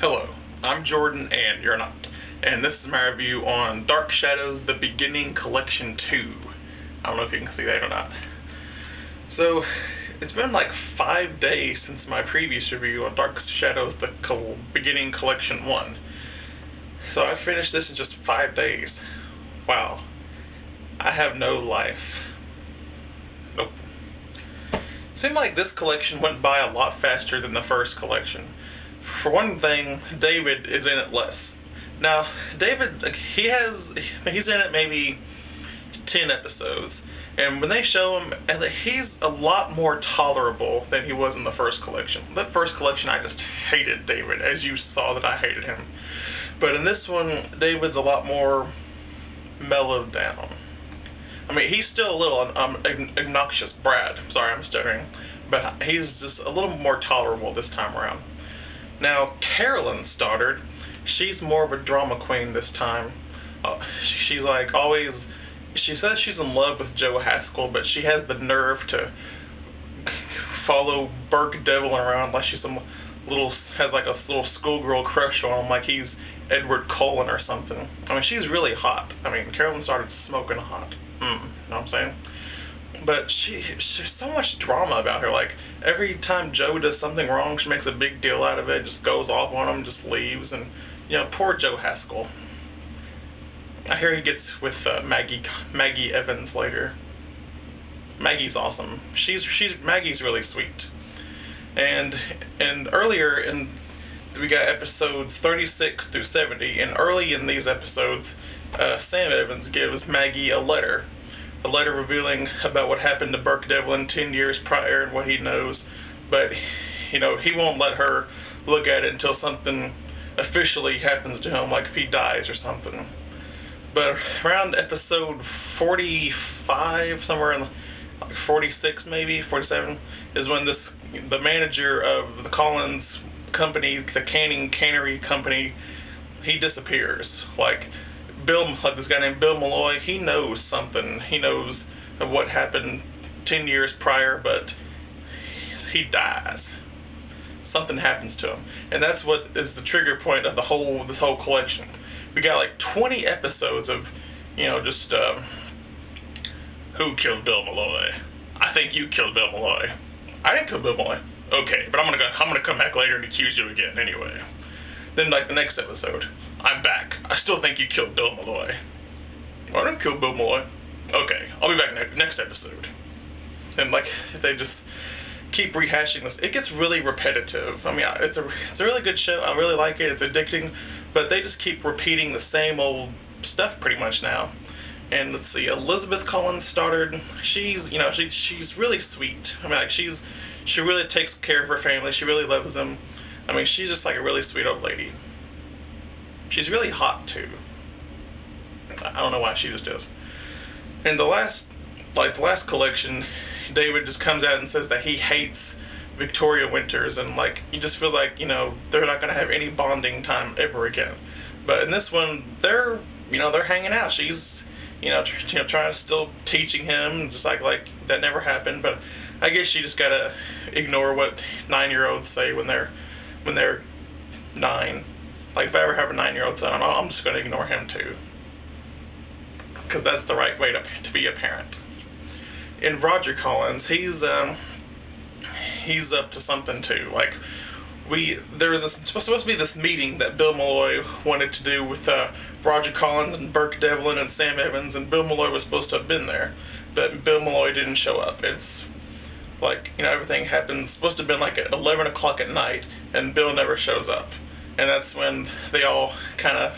Hello, I'm Jordan and you're not, and this is my review on Dark Shadows: The Beginning Collection 2. I don't know if you can see that or not. So, it's been like 5 days since my previous review on Dark Shadows: The Beginning Collection 1. So I finished this in just 5 days. Wow. I have no life. Nope. Seemed like this collection went by a lot faster than the first collection. For one thing, David is in it less. Now, David, he's in it maybe 10 episodes, and when they show him, he's a lot more tolerable than he was in the first collection. That first collection, I just hated David, as you saw that I hated him. But in this one, David's a lot more mellowed down. I mean, he's still a little obnoxious brat. Sorry, I'm stuttering. But he's just a little more tolerable this time around. Now, Carolyn Stoddard, she's more of a drama queen this time. She's like always, she says she's in love with Joe Haskell, but she has the nerve to follow Burke Devlin around like she's has like a little schoolgirl crush on him, like he's Edward Cullen or something. I mean, she's really hot. I mean, Carolyn Stoddard's smoking hot. You know what I'm saying? But there's so much drama about her. Like, every time Joe does something wrong, she makes a big deal out of it, just goes off on him, just leaves, and, you know, poor Joe Haskell. I hear he gets with Maggie Evans later. Maggie's awesome. Maggie's really sweet. And earlier we got episodes 36 through 70, and early in these episodes, Sam Evans gives Maggie a letter revealing about what happened to Burke Devlin 10 years prior and what he knows, but, you know, he won't let her look at it until something officially happens to him, like if he dies or something. But around episode 45, somewhere in like 46 maybe, 47, is when the manager of the Collins company, the cannery company, he disappears. Like this guy named Bill Malloy, he knows something. He knows of what happened 10 years prior, but he dies. Something happens to him. And that's what is the trigger point of this whole collection. We got like 20 episodes of, you know, just, who killed Bill Malloy? I think you killed Bill Malloy. I didn't kill Bill Malloy. Okay, but I'm gonna come back later and accuse you again anyway. Then, like, the next episode, I'm back. I still think you killed Bill Malloy. I didn't kill Bill Malloy. Okay, I'll be back next episode. And, like, they just keep rehashing this. It gets really repetitive. I mean, it's a really good show. I really like it. It's addicting. But they just keep repeating the same old stuff pretty much now. And let's see, Elizabeth Collins Stoddard, she's really sweet. I mean, like, she really takes care of her family. She really loves them. I mean, she's just like a really sweet old lady. She's really hot, too. I don't know why, she just is. And the last collection, David just comes out and says that he hates Victoria Winters, and, like, you just feel like, you know, they're not going to have any bonding time ever again. But in this one, they're hanging out. She's, trying to still teaching him, just like that never happened. But I guess you just gotta ignore what 9-year-olds say when they're 9. Like, if I ever have a 9-year-old son, I'm just gonna ignore him too, because that's the right way to be a parent. And Roger Collins, he's up to something too. Like, there was supposed to be this meeting that Bill Malloy wanted to do with Roger Collins and Burke Devlin and Sam Evans, and Bill Malloy was supposed to have been there, but Bill Malloy didn't show up. It's like, everything happened, supposed to have been like at 11 o'clock at night, and Bill never shows up. And that's when they all kind of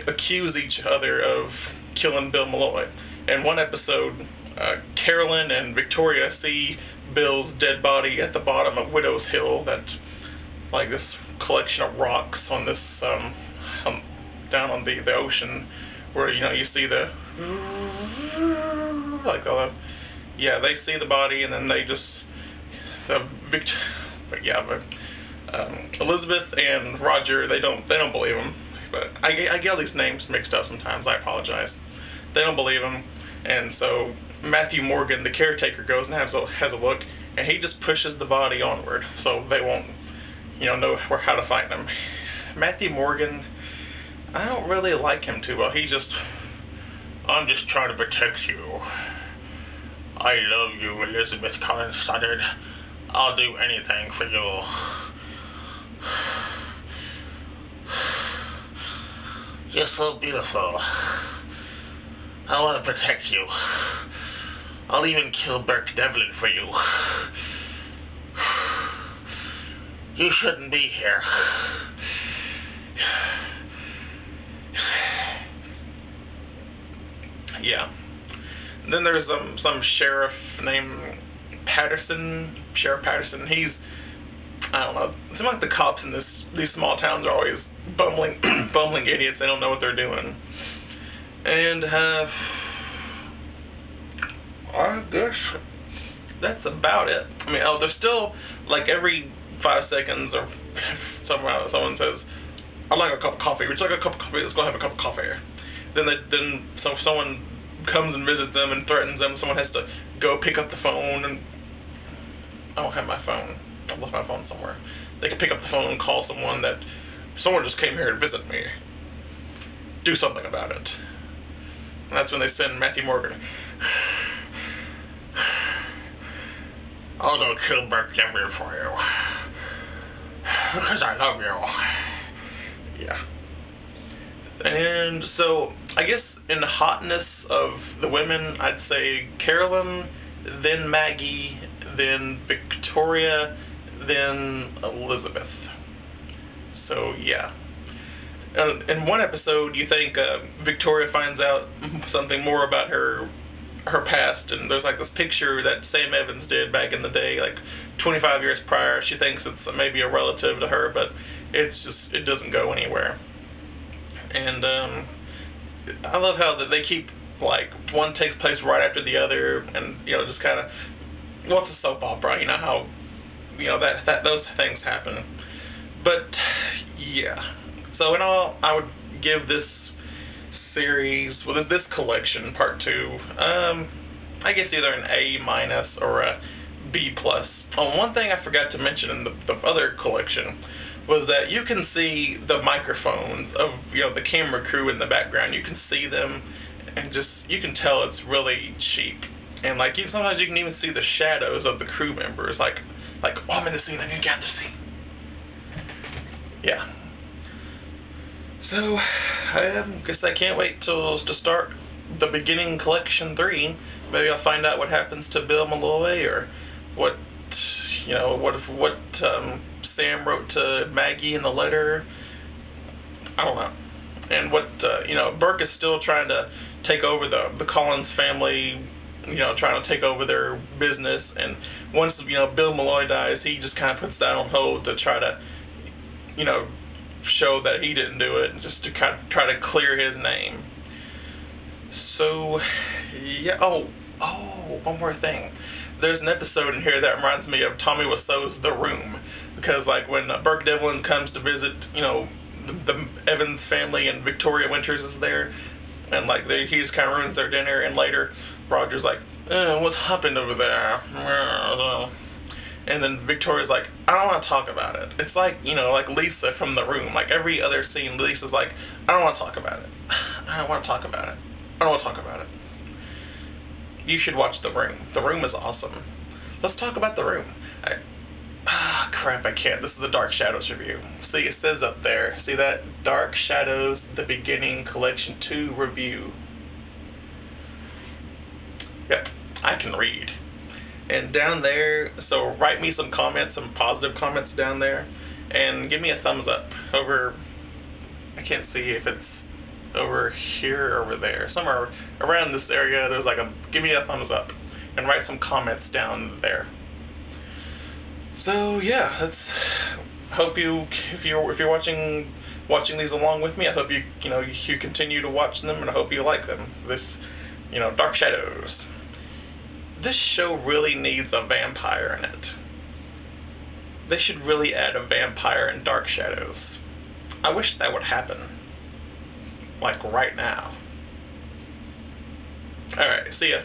accuse each other of killing Bill Malloy. In one episode, Carolyn and Victoria see Bill's dead body at the bottom of Widow's Hill, that's like this collection of rocks on this, down on the ocean, where, you see the, like, they see the body, and then they just, Elizabeth and Roger, they don't believe him. But I get all these names mixed up sometimes. I apologize. They don't believe him, and so Matthew Morgan, the caretaker, goes and has a look, and he just pushes the body onward, so they won't, know how to find him. Matthew Morgan, I don't really like him too well. I'm just trying to protect you. I love you, Elizabeth Collins Stoddard. I'll do anything for you. You're so beautiful. I want to protect you. I'll even kill Burke Devlin for you. You shouldn't be here. Yeah. And then there's some sheriff named Patterson. Sheriff Patterson. He's, I don't know. It seems like the cops in these small towns are always bumbling idiots. They don't know what they're doing. And I guess that's about it. I mean, there's still, like, every 5 seconds or someone says, I'd like a cup of coffee. Would you like a cup of coffee? Let's go have a cup of coffee. Then someone comes and visits them and threatens them. Someone has to go pick up the phone, and I don't have my phone. I left my phone somewhere. They can pick up the phone and call someone that someone just came here to visit me. Do something about it. And that's when they send Matthew Morgan. I'll go kill Burke Devlin for you. Because I love you. Yeah. And so, I guess in the hotness of the women, I'd say Carolyn, then Maggie, then Victoria, then Elizabeth. So, yeah. In one episode, you think Victoria finds out something more about her past, and there's like this picture that Sam Evans did back in the day, like 25 years prior. She thinks it's maybe a relative to her, but it doesn't go anywhere. And I love how that they keep, like, one takes place right after the other, and just kind of, well, it's a soap opera, how that those things happen. But yeah. So in all, I would give this series, this collection, part 2, I guess either an A- or a B+. One thing I forgot to mention in the other collection was that you can see the microphones of the camera crew in the background. You can see them, and you can tell it's really cheap. And like sometimes you can even see the shadows of the crew members. Like oh, I'm in the scene. I didn't get the scene. Yeah. So, I guess I can't wait to start the beginning collection 3. Maybe I'll find out what happens to Bill Malloy, or what Sam wrote to Maggie in the letter. I don't know. And what Burke is still trying to take over the Collins family. Trying to take over their business. And once Bill Malloy dies, he just kind of puts that on hold to try to show that he didn't do it, just to kind of try to clear his name. So, yeah. Oh, one more thing. There's an episode in here that reminds me of Tommy Wiseau's The Room, because like when Burke Devlin comes to visit, the Evans family, and Victoria Winters is there, and like he just kind of ruins their dinner, and later Roger's like, what's happened over there? And then Victoria's like, I don't want to talk about it. It's like, like Lisa from The Room. Like every other scene, Lisa's like, I don't want to talk about it. I don't want to talk about it. I don't want to talk about it. You should watch The Room. The Room is awesome. Let's talk about The Room. Crap, I can't. This is the Dark Shadows review. See, it says up there. See that? Dark Shadows, The Beginning, Collection 2 Review. Yep, I can read. And down there, so write me some comments, some positive comments down there, and give me a thumbs up over, I can't see if it's over here or over there, somewhere around this area. There's like give me a thumbs up, and write some comments down there. So yeah, hope if you're watching these along with me, I hope you continue to watch them, and I hope you like them. This, Dark Shadows. This show really needs a vampire in it. They should really add a vampire in Dark Shadows. I wish that would happen. Like right now. Alright, see ya.